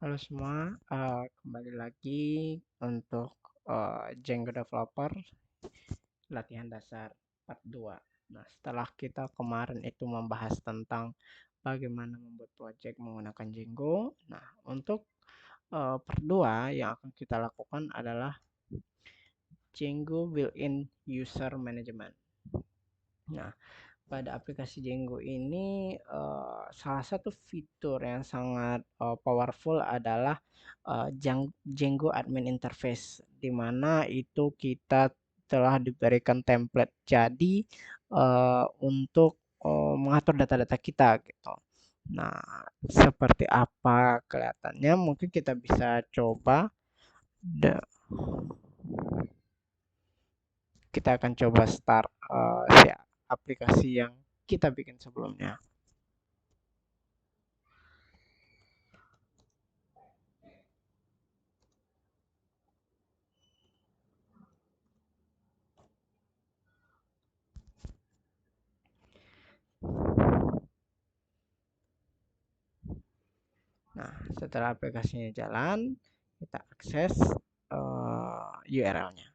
Halo semua, kembali lagi untuk Django Developer latihan dasar part 2. Nah, setelah kita kemarin itu membahas tentang bagaimana membuat project menggunakan Django. Nah, untuk part 2 yang akan kita lakukan adalah Django built-in user management. Nah, pada aplikasi Django ini salah satu fitur yang sangat powerful adalah Django admin interface, di mana itu kita telah diberikan template jadi untuk mengatur data-data kita gitu. Nah, seperti apa kelihatannya? Mungkin kita bisa coba. Kita akan coba start si aplikasi yang kita bikin sebelumnya. Nah, setelah aplikasinya jalan, kita akses URL-nya.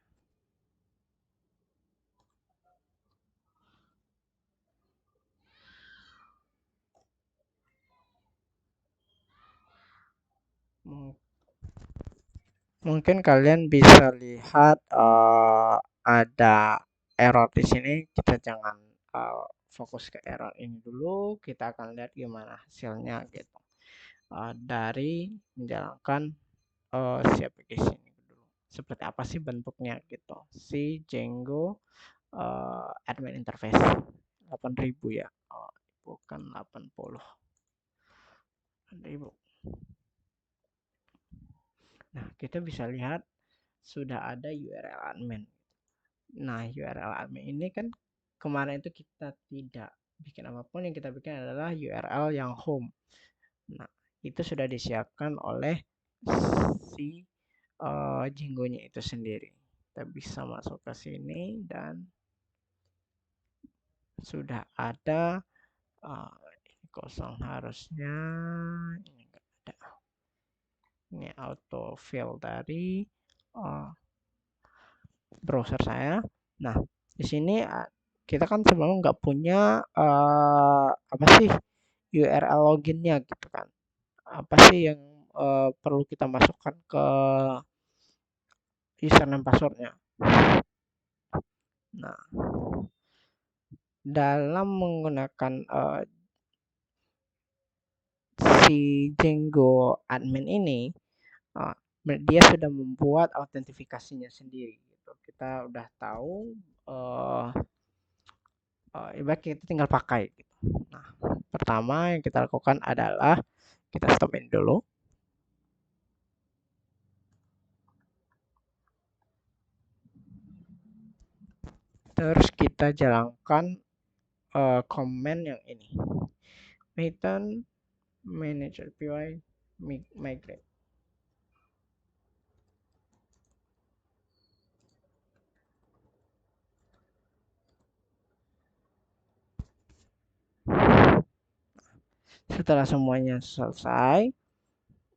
Mungkin kalian bisa lihat ada error di sini. Kita jangan fokus ke error ini dulu. Kita akan lihat gimana hasilnya gitu. Dari menjalankan si aplikasi ini dulu. Seperti apa sih bentuknya gitu. Si Django admin interface 8000 ya. Oh, bukan 80 ribu. Nah, kita bisa lihat sudah ada URL admin. Nah, URL admin ini kan kemarin itu kita tidak bikin apapun, yang kita bikin adalah URL yang home. Nah, itu sudah disiapkan oleh si Django-nya itu sendiri. Kita bisa masuk ke sini dan sudah ada ini kosong harusnya, ini enggak ada. Ini auto fill dari uh, browser saya. Nah, di sini kita kan sebelumnya nggak punya apa sih URL loginnya gitu kan. Apa sih yang perlu kita masukkan ke username passwordnya. Nah, dalam menggunakan si Django admin ini, uh, dia sudah membuat autentifikasinya sendiri. Gitu. Kita udah tahu ibarat kita tinggal pakai gitu. Nah, pertama yang kita lakukan adalah kita stopin dulu. Terus kita jalankan command yang ini. Python manage API migrate. Setelah semuanya selesai,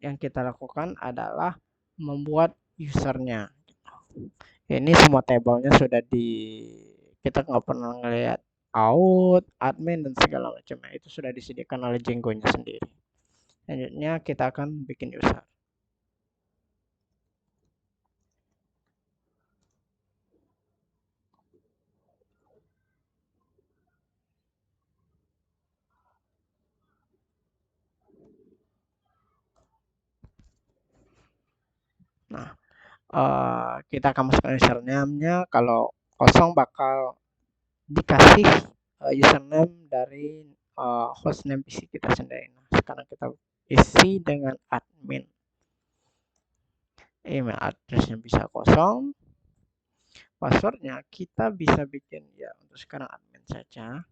yang kita lakukan adalah membuat usernya. Ini semua tabelnya sudah kita nggak pernah ngelihat out, admin dan segala macamnya itu sudah disediakan oleh Django-nya sendiri. Selanjutnya kita akan bikin user. Nah, kita akan masukkan username-nya. Kalau kosong bakal dikasih username dari hostname PC kita sendiri. Nah, sekarang kita isi dengan admin. Email address-nya bisa kosong. Passwordnya kita bisa bikin ya untuk sekarang admin saja.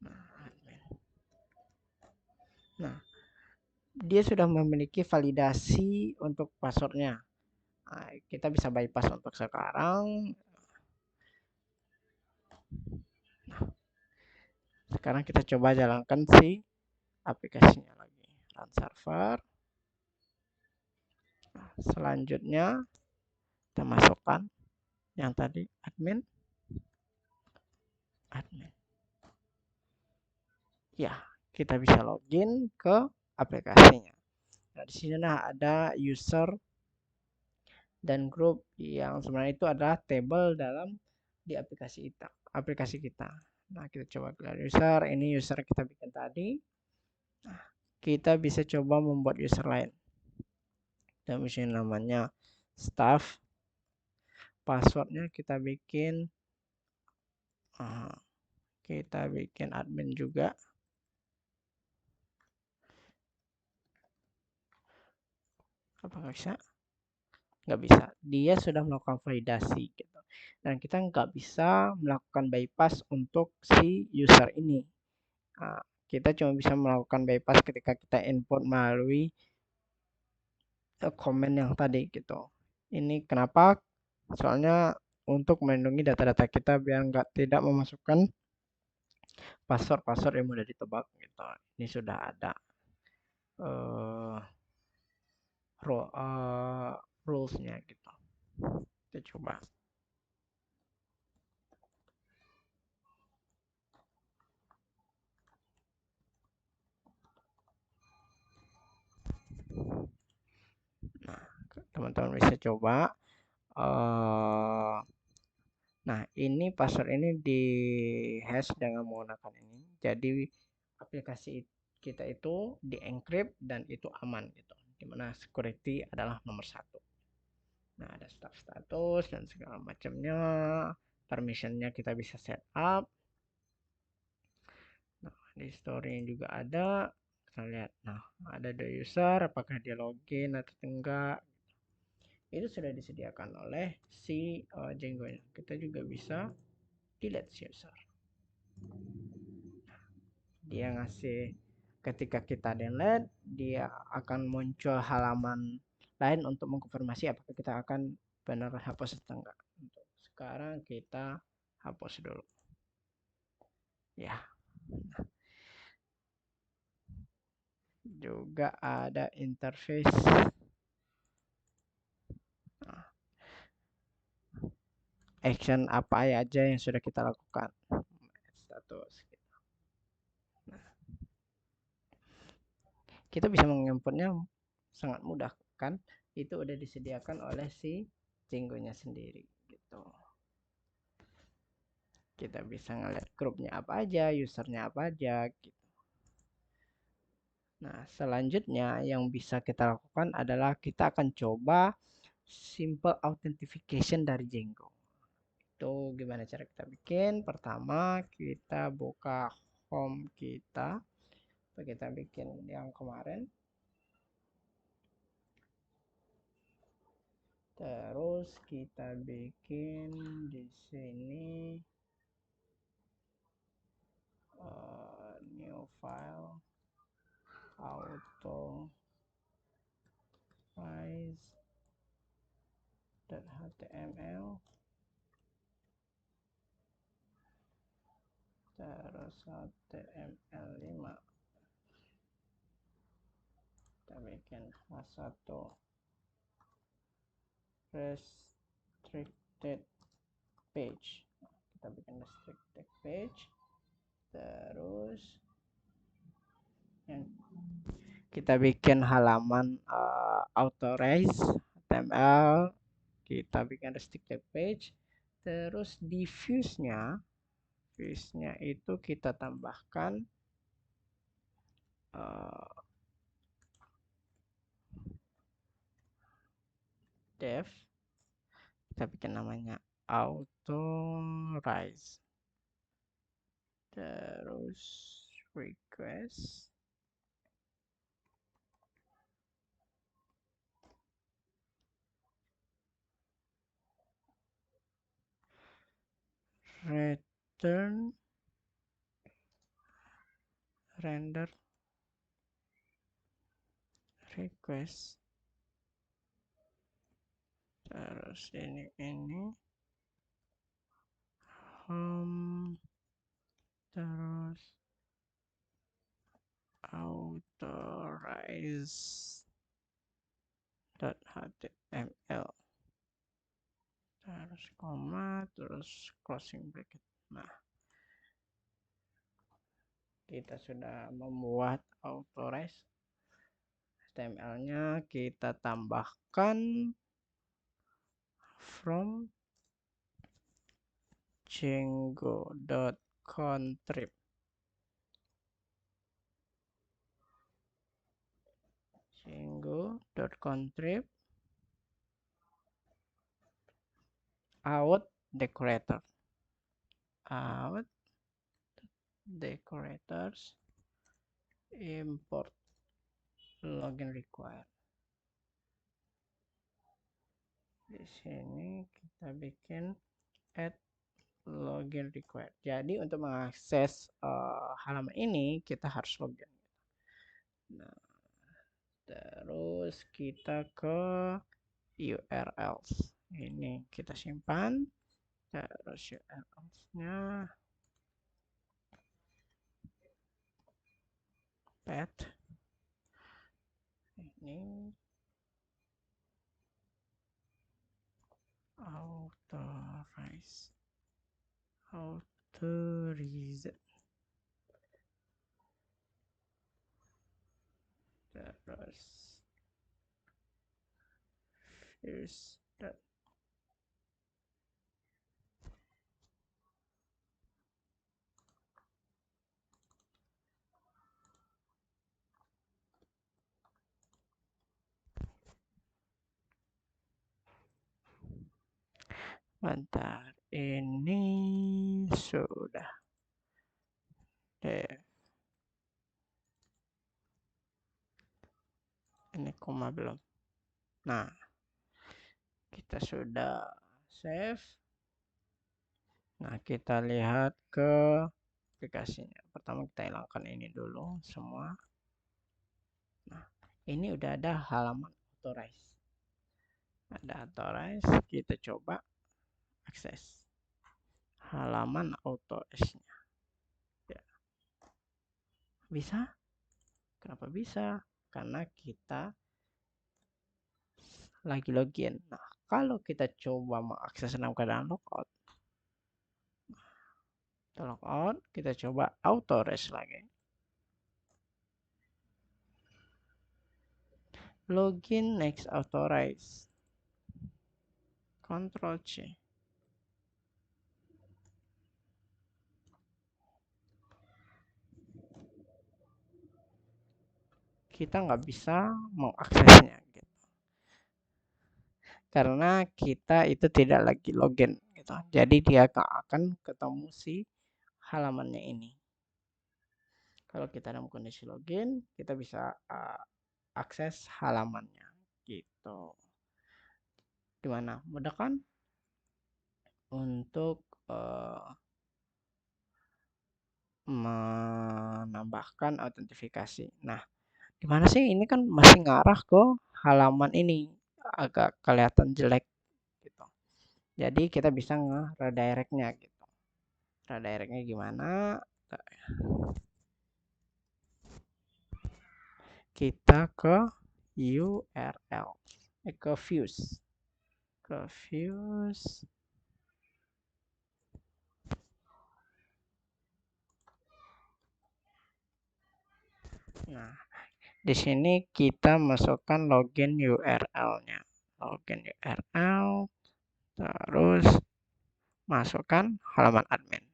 Nah, admin. Nah, dia sudah memiliki validasi untuk passwordnya. Nah, kita bisa bypass untuk sekarang. Nah, sekarang kita coba jalankan si aplikasinya lagi. Run server. Selanjutnya kita masukkan yang tadi admin. Ya, kita bisa login ke aplikasinya. Nah, di sini ada user dan grup yang sebenarnya itu adalah table dalam di aplikasi kita. Nah, kita coba clear user. Ini user kita bikin tadi. Nah, kita bisa coba membuat user lain. Dan di sini namanya staff. Passwordnya kita bikin admin juga. Apakah bisa? Nggak bisa. Dia sudah melakukan validasi gitu. Dan kita nggak bisa melakukan bypass untuk si user ini. Nah, kita cuma bisa melakukan bypass ketika kita input melalui komen yang tadi gitu. Ini kenapa? Soalnya untuk melindungi data-data kita biar tidak memasukkan password yang mudah ditebak gitu. Ini sudah ada rulesnya gitu. Kita coba. Nah, teman-teman bisa coba. Nah, ini password ini di hash dengan menggunakan ini. Jadi aplikasi kita itu di encrypt dan itu aman gitu. Dimana security adalah nomor 1. Nah, ada status dan segala macamnya. Permissionnya kita bisa set up. Nah, di story juga ada. Kita lihat. Nah, ada the user. Apakah dia login atau enggak. Itu sudah disediakan oleh si Django. Kita juga bisa delete user. Dia ngasih ketika kita delete, dia akan muncul halaman lain untuk mengkonfirmasi apakah kita akan benar hapus atau enggak. Untuk sekarang kita hapus dulu. Ya. Juga ada interface. Action apa aja yang sudah kita lakukan. Status. Nah, kita bisa menginputnya sangat mudah kan? Itu udah disediakan oleh si Django-nya sendiri gitu. Kita bisa ngeliat grupnya apa aja, usernya apa aja gitu. Nah, selanjutnya yang bisa kita lakukan adalah kita akan coba simple authentication dari Django. Itu gimana cara kita bikin? Pertama, kita buka home kita. Kita bikin yang kemarin. Terus kita bikin di sini new file authorize.html terus HTML5 kita bikin satu restricted page. Kita bikin restricted page. Terus yang kita bikin halaman authorize HTML, kita bikin restricted page. Terus di views-nya itu kita tambahkan dev, kita bikin namanya authorize, terus request, return render request, terus ini home, terus authorize .html terus koma terus closing bracket. Nah, kita sudah membuat authorize. HTML-nya kita tambahkan from django.contrib. django.contrib out decorator. Out decorators import login required. Di sini kita bikin add login required. Jadi untuk mengakses halaman ini kita harus login. Nah, terus kita ke URLs. Ini kita simpan. Terus URLs-nya path. Ini authorize. Terus first bentar, ini sudah ini koma belum. Nah, kita sudah save. Nah, kita lihat ke aplikasinya. Pertama kita hilangkan ini dulu semua. Nah, ini udah ada halaman authorize. Ada authorize, kita coba akses halaman authorize-nya. Ya. Bisa? Kenapa bisa? Karena kita lagi login. Nah, kalau kita coba mengakses dalam keadaan logout, kita coba authorize lagi. Login next authorize. Ctrl C. Kita nggak bisa mengaksesnya gitu. Karena kita itu tidak lagi login gitu. Jadi dia akan ketemu si halamannya ini. Kalau kita dalam kondisi login, kita bisa akses halamannya gitu. Gimana? Mudah kan? Untuk menambahkan autentifikasi. Nah, gimana sih? Ini kan masih ngarah ke halaman ini, agak kelihatan jelek gitu. Jadi kita bisa nge-redirect-nya gitu. Redirect-nya gimana? Kita ke URL, ke views. Nah, di sini kita masukkan login URL-nya. Login URL, terus masukkan halaman admin.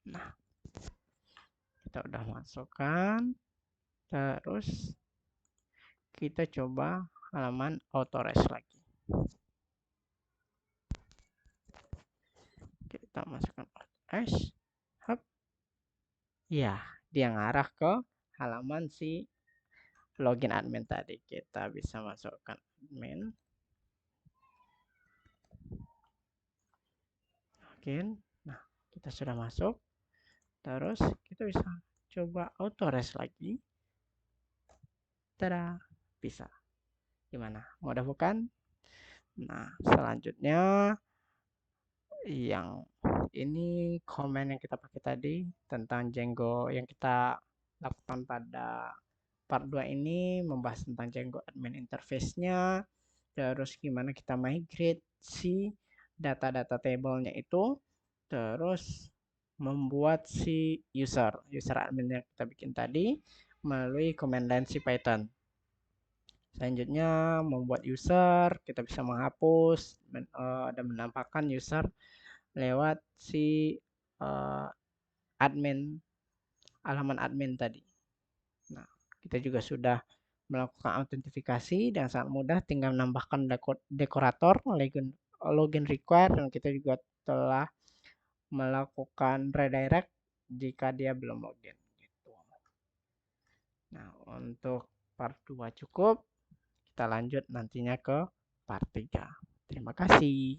Nah, kita udah masukkan, terus kita coba halaman authorize lagi. Kita masukkan authorize. Ya, dia ngarah ke halaman si login admin tadi. Kita bisa masukkan admin. Login. Nah, kita sudah masuk. Terus kita bisa coba authorize lagi. Tada, bisa. Gimana? Mudah bukan? Nah, selanjutnya yang ini komen yang kita pakai tadi tentang Django yang kita lakukan pada part 2 ini membahas tentang Django admin interface-nya, terus gimana kita migrate si data-data table-nya itu, terus membuat si user admin yang kita bikin tadi melalui command line si Python. Selanjutnya membuat user, kita bisa menghapus dan menampakkan user lewat si admin, halaman admin tadi. Nah, kita juga sudah melakukan autentifikasi dan sangat mudah, tinggal menambahkan dekorator login required, dan kita juga telah melakukan redirect jika dia belum login gitu. Nah, untuk part 2 cukup, kita lanjut nantinya ke part 3. Terima kasih.